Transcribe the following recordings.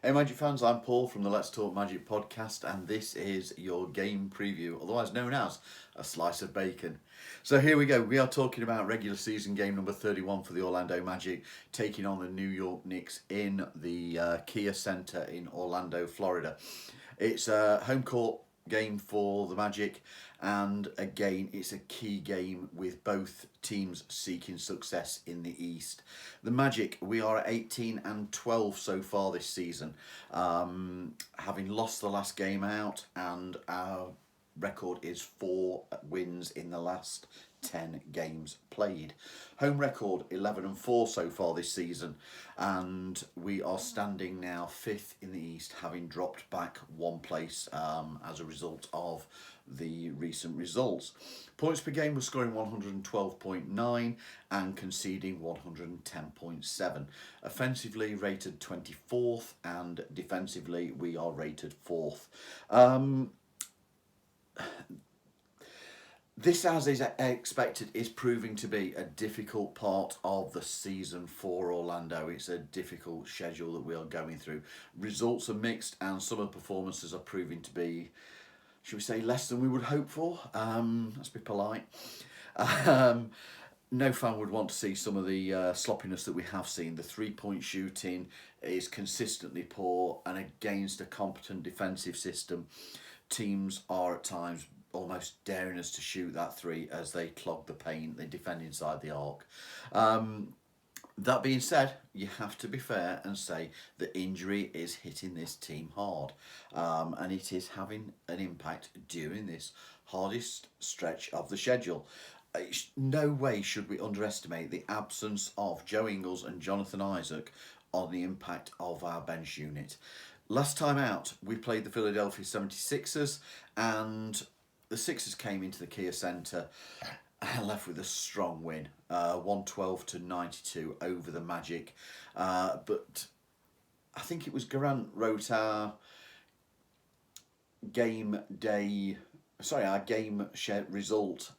Hey Magic fans, I'm Paul from the Let's Talk Magic podcast, and this is your game preview, otherwise known as a slice of bacon. So here we go. We are talking about regular season game number 31 for the Orlando Magic, taking on the New York Knicks in the Kia Center in Orlando, Florida. It's a home court game for the Magic, and again it's a key game with both teams seeking success in the East. The Magic, we are at 18 and 12 so far this season, having lost the last game out, and our record is 4 wins in the last 10 games played. Home record 11 and 4 so far this season, and we are standing now 5th in the East, having dropped back one place as a result of the recent results. Points per game, we're scoring 112.9 and conceding 110.7. Offensively rated 24th, and defensively we are rated 4th. This, as is expected, is proving to be a difficult part of the season for Orlando. It's a difficult schedule that we are going through. Results are mixed, and some of the performances are proving to be, should we say, less than we would hope for. Let's be polite. No fan would want to see some of the sloppiness that we have seen. The three-point shooting is consistently poor, and against a competent defensive system, teams are at times almost daring us to shoot that three as they clog the paint, they defend inside the arc. That being said, you have to be fair and say that injury is hitting this team hard, and it is having an impact during this hardest stretch of the schedule. No way should we underestimate the absence of Joe Ingles and Jonathan Isaac on the impact of our bench unit. Last time out, we played the Philadelphia 76ers, and the Sixers came into the Kia Center and left with a strong win, 112-92 over the Magic. But I think it was Geraint wrote our game share result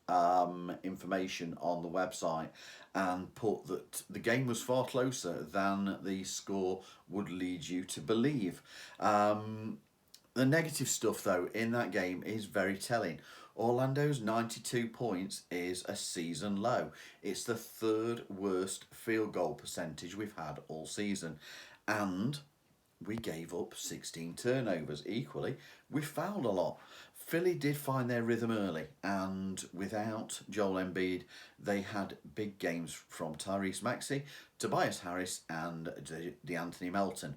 information on the website, and put that the game was far closer than the score would lead you to believe. The negative stuff, though, in that game is very telling. Orlando's 92 points is a season low. It's the third worst field goal percentage we've had all season. And we gave up 16 turnovers. Equally, we fouled a lot. Philly did find their rhythm early, and without Joel Embiid, they had big games from Tyrese Maxey, Tobias Harris, and DeAnthony Melton.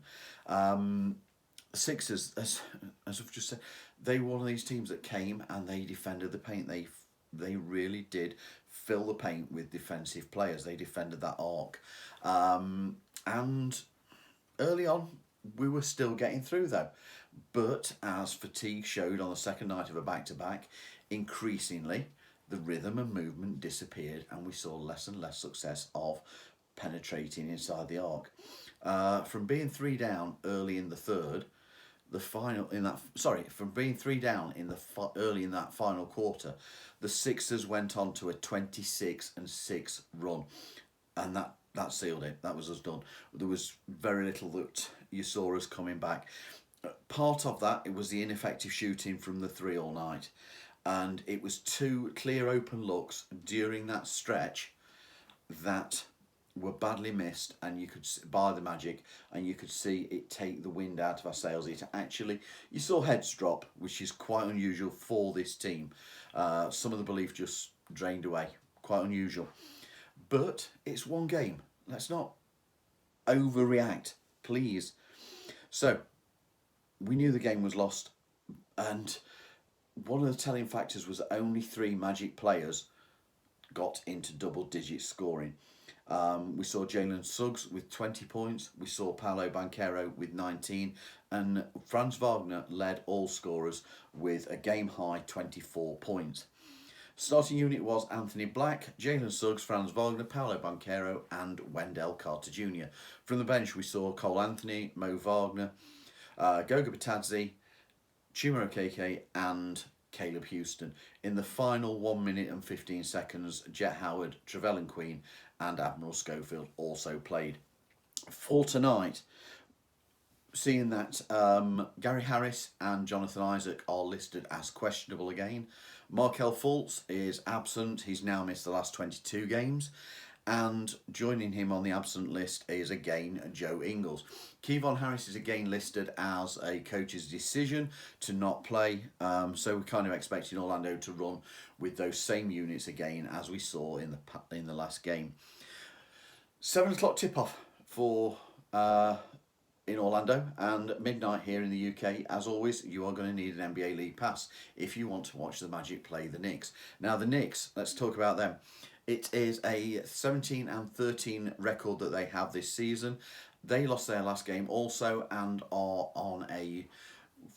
Sixers, as I've just said, they were one of these teams that came and they defended the paint. They really did fill the paint with defensive players. They defended that arc. And early on, we were still getting through though. But as fatigue showed on the second night of a back-to-back, increasingly the rhythm and movement disappeared, and we saw less and less success of penetrating inside the arc. From being 3 down early in the third, from being 3 down early in that final quarter, the Sixers went on to a 26-6 run, and that sealed it. That was us done. There was very little that you saw us coming back. Part of that, it was the ineffective shooting from the three all night, and it was 2 clear open looks during that stretch that were badly missed, and you could by the Magic, and you could see it take the wind out of our sails. You saw heads drop, which is quite unusual for this team. Some of the belief just drained away, quite unusual. But it's one game. Let's not overreact, please. So we knew the game was lost, and one of the telling factors was that only 3 Magic players got into double-digit scoring. We saw Jalen Suggs with 20 points. We saw Paolo Banchero with 19. And Franz Wagner led all scorers with a game-high 24 points. Starting unit was Anthony Black, Jalen Suggs, Franz Wagner, Paolo Banchero, and Wendell Carter Jr. From the bench, we saw Cole Anthony, Mo Wagner, Goga Batadze, Chuma Okeke, and Caleb Houston. In the final 1 minute and 15 seconds, Jet Howard, Trevelyan Queen, and Admiral Schofield also played. For tonight, seeing that Gary Harris and Jonathan Isaac are listed as questionable again. Markel Fultz is absent. He's now missed the last 22 games. And joining him on the absent list is again Joe Ingles. Kevon Harris is again listed as a coach's decision to not play. So we're kind of expecting Orlando to run with those same units again as we saw in the last game. 7 o'clock tip-off for in Orlando and midnight here in the UK. As always, you are going to need an NBA League Pass if you want to watch the Magic play the Knicks. Now the Knicks, let's talk about them. It is a 17-13 record that they have this season. They lost their last game also and are on a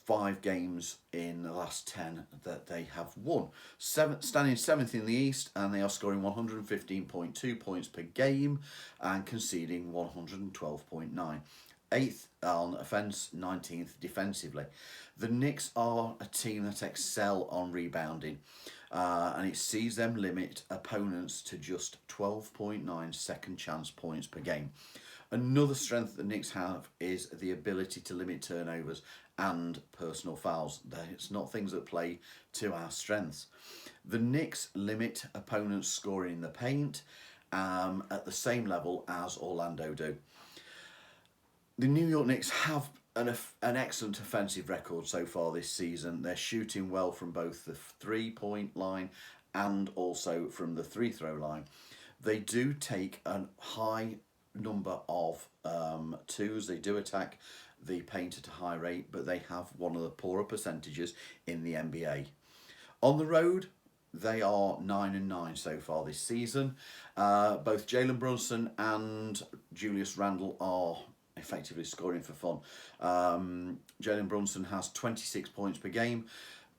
5 games in the last 10 that they have won. Standing 7th in the East, and they are scoring 115.2 points per game and conceding 112.9. 8th on offence, 19th defensively. The Knicks are a team that excel on rebounding, and it sees them limit opponents to just 12.9 second chance points per game. Another strength the Knicks have is the ability to limit turnovers and personal fouls. It's not things that play to our strengths. The Knicks limit opponents scoring in the paint at the same level as Orlando do. The New York Knicks have an excellent offensive record so far this season. They're shooting well from both the 3-point line and also from the free throw line. They do take a high number of twos. They do attack the paint at a high rate, but they have one of the poorer percentages in the NBA. On the road, they are 9-9 so far this season. Both Jalen Brunson and Julius Randle are effectively scoring for fun. Jalen Brunson has 26 points per game.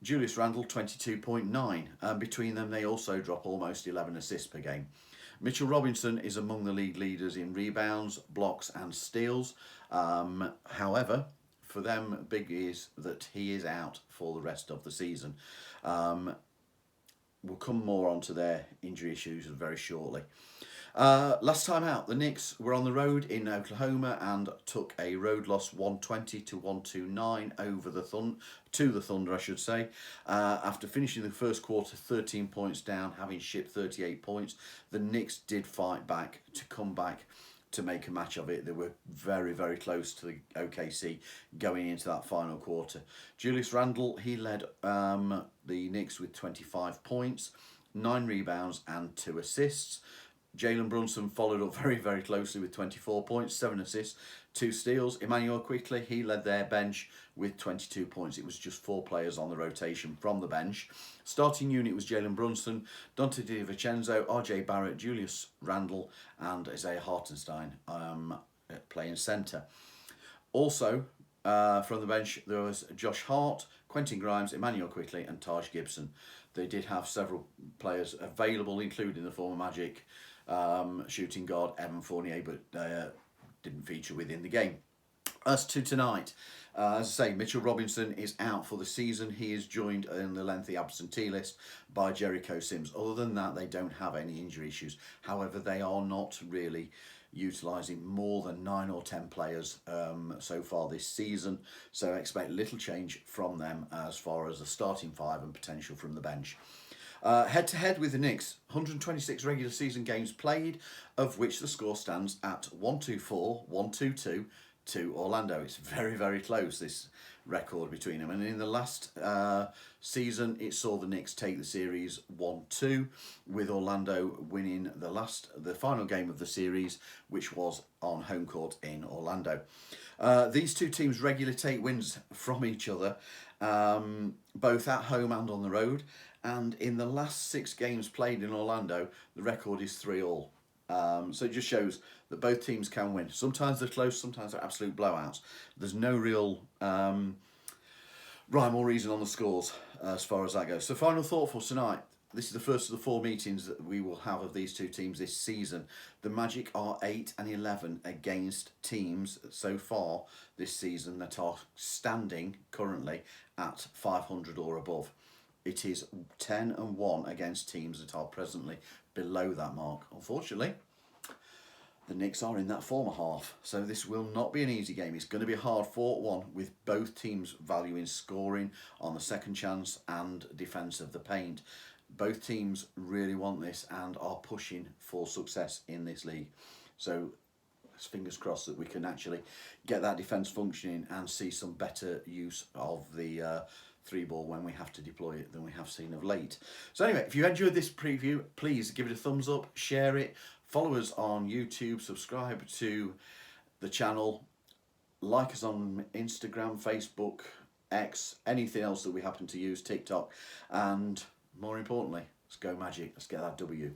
Julius Randle 22.9. And between them, they also drop almost 11 assists per game. Mitchell Robinson is among the league leaders in rebounds, blocks and steals. However, for them, big is that he is out for the rest of the season. We'll come more onto their injury issues very shortly. Last time out, the Knicks were on the road in Oklahoma and took a road loss 120-129 over the Thunder, I should say. After finishing the first quarter 13 points down, having shipped 38 points, the Knicks did fight back to come back to make a match of it. They were very, very close to the OKC going into that final quarter. Julius Randle, he led the Knicks with 25 points, 9 rebounds and 2 assists. Jalen Brunson followed up very, very closely with 24 points, 7 assists, 2 steals. Emmanuel Quickley, he led their bench with 22 points. It was just 4 players on the rotation from the bench. Starting unit was Jalen Brunson, Dante DiVincenzo, RJ Barrett, Julius Randle, and Isaiah Hartenstein playing centre. Also, from the bench, there was Josh Hart, Quentin Grimes, Emmanuel Quickley, and Taj Gibson. They did have several players available, including the former Magic shooting guard Evan Fournier, but didn't feature within the game. As to tonight, as I say, Mitchell Robinson is out for the season. He is joined in the lengthy absentee list by Jericho Sims. Other than that, they don't have any injury issues. However, they are not really utilising more than 9 or 10 players so far this season. So expect little change from them as far as the starting 5 and potential from the bench. Head-to-head with the Knicks, 126 regular season games played, of which the score stands at 124, 122 to Orlando. It's very, very close, this record between them. And in the last season, it saw the Knicks take the series 1-2, with Orlando winning the final game of the series, which was on home court in Orlando. These two teams regularly take wins from each other, both at home and on the road. And in the last 6 games played in Orlando, the record is 3-3. So it just shows that both teams can win. Sometimes they're close, sometimes they're absolute blowouts. There's no real rhyme or reason on the scores as far as that goes. So final thought for tonight. This is the first of the 4 meetings that we will have of these two teams this season. The Magic are 8-11 against teams so far this season that are standing currently at 500 or above. It is 10-1 against teams that are presently below that mark. Unfortunately, the Knicks are in that former half. So this will not be an easy game. It's going to be a hard fought one, with both teams valuing scoring on the second chance and defence of the paint. Both teams really want this and are pushing for success in this league. So fingers crossed that we can actually get that defence functioning and see some better use of the three ball when we have to deploy it than we have seen of late. So anyway, if you enjoyed this preview, please give it a thumbs up, share it, follow us on YouTube, subscribe to the channel, like us on Instagram, Facebook, X, anything else that we happen to use, TikTok, and more importantly, let's go Magic, let's get that W.